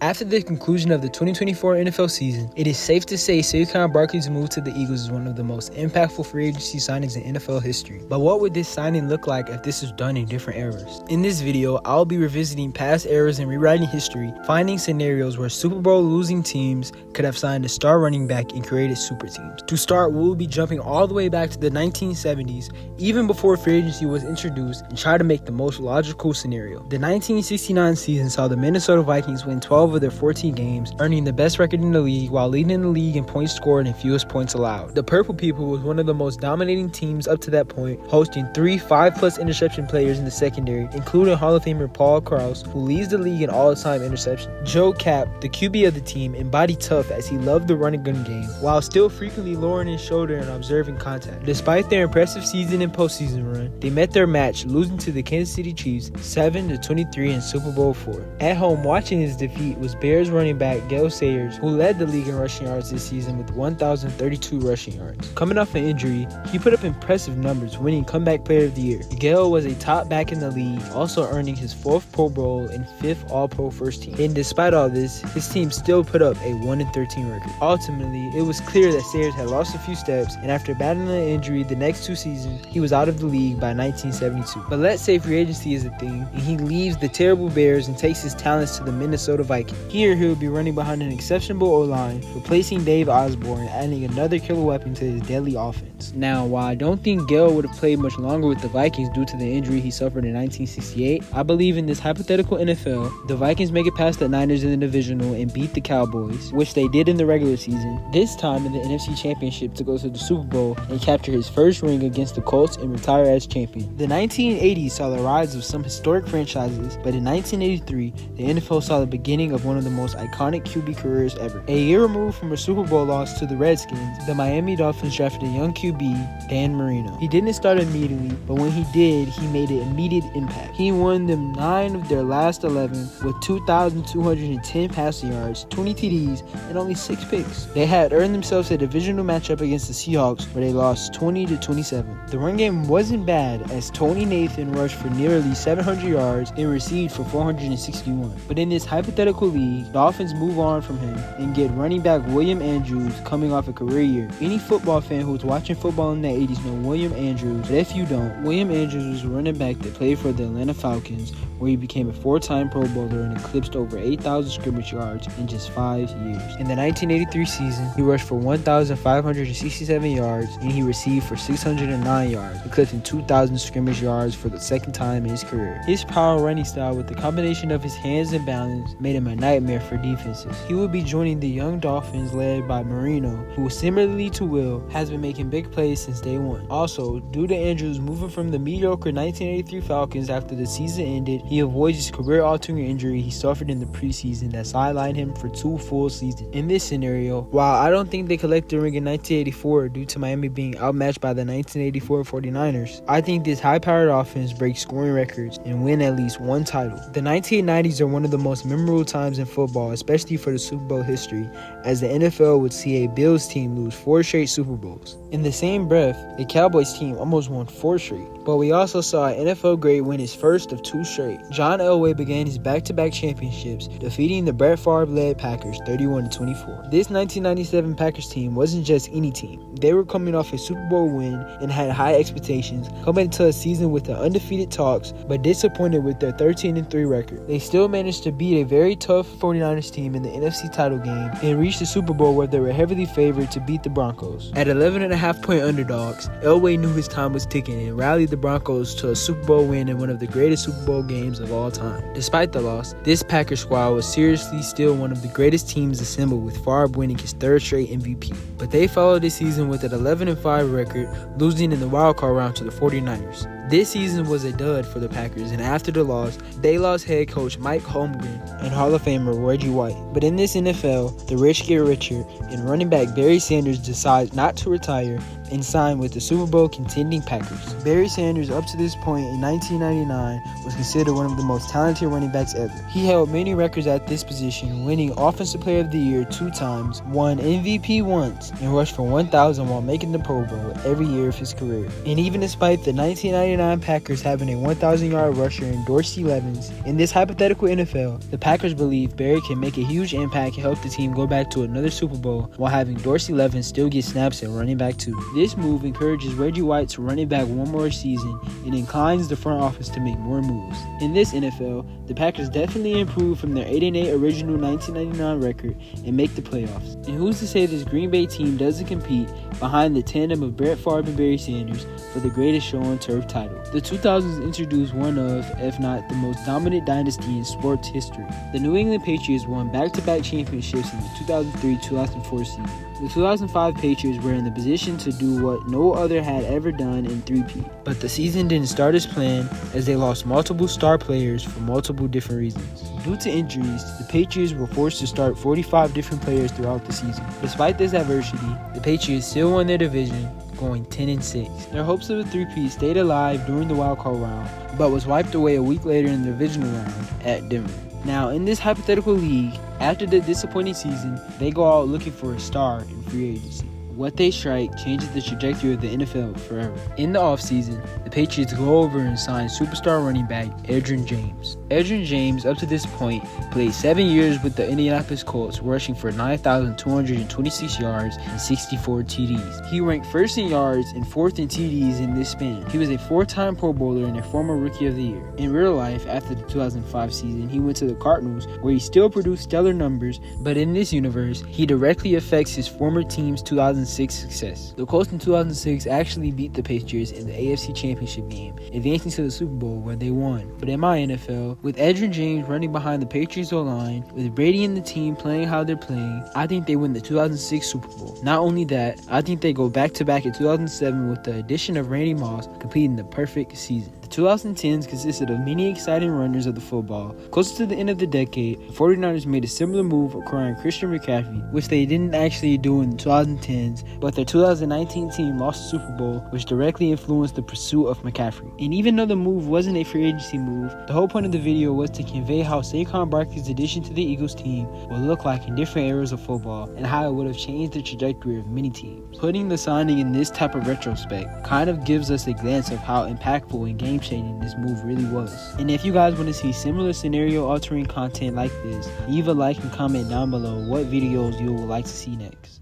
After the conclusion of the 2024 NFL season, it is safe to say Saquon Barkley's move to the Eagles is one of the most impactful free agency signings in NFL history. But what would this signing look like if this was done in different eras? In this video, I'll be revisiting past eras and rewriting history, finding scenarios where Super Bowl losing teams could have signed a star running back and created super teams. To start, we'll be jumping all the way back to the 1970s, even before free agency was introduced, and try to make the most logical scenario. The 1969 season saw the Minnesota Vikings win 12 of their 14 games, earning the best record in the league while leading the league in points scored and fewest points allowed. The Purple People was one of the most dominating teams up to that point, hosting 3 5+ interception players in the secondary, including Hall of Famer Paul Krause, who leads the league in all-time interceptions. Joe Kapp, the QB of the team, embodied tough as he loved the run-and-gun game, while still frequently lowering his shoulder and observing contact. Despite their impressive season and postseason run, they met their match, losing to the Kansas City Chiefs 7-23 in Super Bowl IV. At home, watching his defeat was Bears running back Gale Sayers, who led the league in rushing yards this season with 1,032 rushing yards. Coming off an injury, he put up impressive numbers, winning Comeback Player of the Year. Gale was a top back in the league, also earning his 4th Pro Bowl and 5th All-Pro First Team. And despite all this, his team still put up a 1-13 record. Ultimately, it was clear that Sayers had lost a few steps, and after battling an injury the next 2 seasons, he was out of the league by 1972. But let's say free agency is a thing, and he leaves the terrible Bears and takes his talents to the Minnesota Vikings. Here, he'll be running behind an exceptional O-line, replacing Dave Osborne and adding another killer weapon to his deadly offense. Now, while I don't think Gale would have played much longer with the Vikings due to the injury he suffered in 1968, I believe in this hypothetical NFL, the Vikings make it past the Niners in the divisional and beat the Cowboys, which they did in the regular season, this time in the NFC Championship to go to the Super Bowl and capture his first ring against the Colts and retire as champion. The 1980s saw the rise of some historic franchises, but in 1983, the NFL saw the beginning of one of the most iconic QB careers ever. A year removed from a Super Bowl loss to the Redskins, the Miami Dolphins drafted a young QB, Dan Marino. He didn't start immediately, but when he did, he made an immediate impact. He won them 9 of their last 11 with 2,210 passing yards, 20 TDs, and only 6 picks. They had earned themselves a divisional matchup against the Seahawks, where they lost 20-27. The run game wasn't bad, as Tony Nathan rushed for nearly 700 yards and received for 461. But in this hypothetical league, Dolphins move on from him and get running back William Andrews coming off a career year. Any football fan who was watching football in the 80s know William Andrews, but if you don't, William Andrews was a running back that played for the Atlanta Falcons, where he became a 4-time Pro Bowler and eclipsed over 8,000 scrimmage yards in just 5 years. In the 1983 season, he rushed for 1,567 yards and he received for 609 yards, eclipsing 2,000 scrimmage yards for the 2nd time in his career. His power running style with the combination of his hands and balance made him a nightmare for defenses. He will be joining the young Dolphins led by Marino, who similarly to Will, has been making big plays since day one. Also, due to Andrews moving from the mediocre 1983 Falcons after the season ended, he avoids his career-altering injury he suffered in the preseason that sidelined him for 2 full seasons. In this scenario, while I don't think they collect the ring in 1984 due to Miami being outmatched by the 1984 49ers, I think this high-powered offense breaks scoring records and win at least one title. The 1990s are one of the most memorable times in football, especially for the Super Bowl history, as the NFL would see a Bills team lose 4 straight Super Bowls. In the same breath, the Cowboys team almost won 4 straight. But we also saw an NFL great win his first of 2 straight. John Elway began his back-to-back championships, defeating the Brett Favre-led Packers 31-24. This 1997 Packers team wasn't just any team. They were coming off a Super Bowl win and had high expectations, coming into a season with the undefeated talks, but disappointed with their 13-3 record. They still managed to beat a very tough 49ers team in the NFC title game and reached the Super Bowl where they were heavily favored to beat the Broncos. At 11.5-point underdogs, Elway knew his time was ticking and rallied the Broncos to a Super Bowl win in one of the greatest Super Bowl games of all time. Despite the loss, this Packers squad was seriously still one of the greatest teams assembled, with Favre winning his 3rd straight MVP. But they followed this season with an 11-5 record, losing in the wildcard round to the 49ers. This season was a dud for the Packers, and after the loss, they lost head coach Mike Holmgren and Hall of Famer Reggie White. But in this NFL, the rich get richer, and running back Barry Sanders decides not to retire and signed with the Super Bowl-contending Packers. Barry Sanders, up to this point in 1999, was considered one of the most talented running backs ever. He held many records at this position, winning Offensive Player of the Year 2 times, won MVP once, and rushed for 1,000 while making the Pro Bowl every year of his career. And even despite the 1999 1999 Packers having a 1,000-yard rusher in Dorsey Levens. In this hypothetical NFL, the Packers believe Barry can make a huge impact and help the team go back to another Super Bowl while having Dorsey Levens still get snaps at running back 2. This move encourages Reggie White to run it back one more season and inclines the front office to make more moves. In this NFL, the Packers definitely improve from their 8-8 original 1999 record and make the playoffs. And who's to say this Green Bay team doesn't compete behind the tandem of Brett Favre and Barry Sanders for the greatest show on turf title? The 2000s introduced one of, if not the most dominant dynasty in sports history. The New England Patriots won back-to-back championships in the 2003-2004 season. The 2005 Patriots were in the position to do what no other had ever done in three-peat. But the season didn't start as planned, as they lost multiple star players for multiple different reasons. Due to injuries, the Patriots were forced to start 45 different players throughout the season. Despite this adversity, the Patriots still won their division, going 10-6. Their hopes of a three-peat stayed alive during the wildcard round, but was wiped away a week later in the divisional round at Denver. Now, in this hypothetical league, after the disappointing season, they go out looking for a star in free agency. What they strike changes the trajectory of the NFL forever. In the offseason, the Patriots go over and sign superstar running back Edgerrin James. Edgerrin James, up to this point, played 7 years with the Indianapolis Colts, rushing for 9,226 yards and 64 TDs. He ranked first in yards and fourth in TDs in this span. He was a 4-time Pro Bowler and a former Rookie of the Year. In real life, after the 2005 season, he went to the Cardinals, where he still produced stellar numbers, but in this universe, he directly affects his former team's 2006 success. The Colts in 2006 actually beat the Patriots in the AFC Championship game, advancing to the Super Bowl, where they won. But in my NFL, with Edgerrin James running behind the Patriots O-line, with Brady and the team playing how they're playing, I think they win the 2006 Super Bowl. Not only that, I think they go back-to-back in 2007 with the addition of Randy Moss, completing the perfect season. The 2010s consisted of many exciting runners of the football. Closer to the end of the decade, the 49ers made a similar move acquiring Christian McCaffrey, which they didn't actually do in the 2010s, but their 2019 team lost the Super Bowl, which directly influenced the pursuit of McCaffrey. And even though the move wasn't a free agency move, the whole point of the video was to convey how Saquon Barkley's addition to the Eagles team would look like in different eras of football and how it would have changed the trajectory of many teams. Putting the signing in this type of retrospect kind of gives us a glance of how impactful and game-changing this move really was. And if you guys want to see similar scenario-altering content like this, leave a like and comment down below what videos you would like to see next.